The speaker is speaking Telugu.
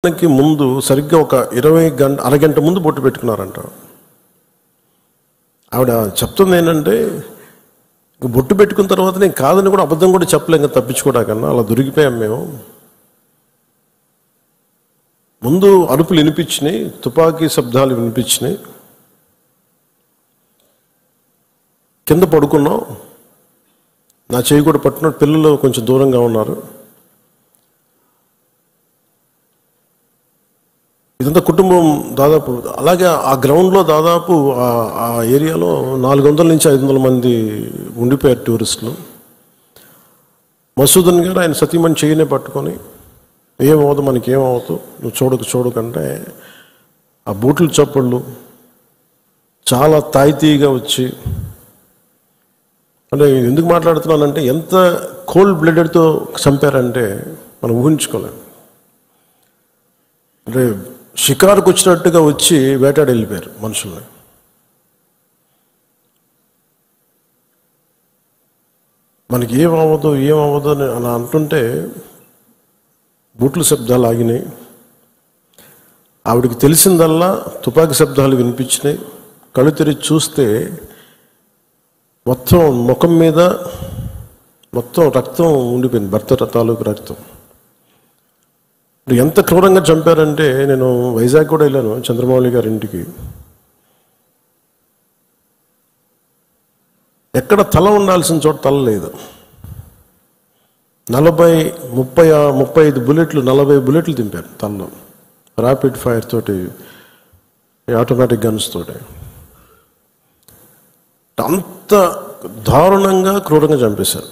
మనకి ముందు సరిగ్గా ఒక 20 అరగంట ముందు బొట్టు పెట్టుకున్నారంట. ఆవిడ చెప్తుంది ఏంటంటే, బొట్టు పెట్టుకున్న తర్వాత నేను కాదని కూడా అబద్ధం కూడా చెప్పలేం కదా, తప్పించుకోవడాకన్నా అలా దొరికిపోయాం మేము. ముందు అరుపులు వినిపించినాయి, తుపాకీ శబ్దాలు వినిపించినాయి, కింద పడుకున్నాం, నా చేయి కూడా పట్టుకున్నాడు, పిల్లలు కొంచెం దూరంగా ఉన్నారు. ఇదంతా కుటుంబం దాదాపు అలాగే ఆ గ్రౌండ్లో దాదాపు ఆ ఏరియాలో 400 నుంచి 500 మంది ఉండిపోయారు టూరిస్టులు. మసూదన్ గారు ఆయన సతీమణి చేయనే పట్టుకొని, ఏమవుతుంది మనకేమవుతూ, నువ్వు చూడకంటే ఆ బూట్ల చప్పుళ్ళు చాలా తాయితీగా వచ్చి, అంటే ఎందుకు మాట్లాడుతున్నానంటే ఎంత కోల్డ్ బ్లడెడ్తో చంపారంటే మనం ఊహించుకోలేం. అంటే షికారుకు వచ్చినట్టుగా వచ్చి వేటాడి వెళ్ళిపోయారు మనుషుల్ని. మనకి ఏమవ్వదు అని అలా అంటుంటే బూట్ల శబ్దాలు ఆగినాయి. ఆవిడికి తెలిసిందల్లా తుపాకీ శబ్దాలు వినిపించినాయి. కళ్ళు తెరిచి చూస్తే మొత్తం ముఖం మీద మొత్తం రక్తం ఉండిపోయింది, భర్త తాలూకు రక్తం. ఎంత క్రూరంగా చంపారంటే, నేను వైజాగ్ కూడా వెళ్ళాను చంద్రమౌళి గారి ఇంటికి. ఎక్కడ తల ఉండాల్సిన చోట తల లేదు. 35 బుల్లెట్లు 40 బుల్లెట్లు దింపారు తలలో, ర్యాపిడ్ ఫైర్ తోటి, ఆటోమేటిక్ గన్స్ తోటి. అంత దారుణంగా క్రూరంగా చంపేశారు.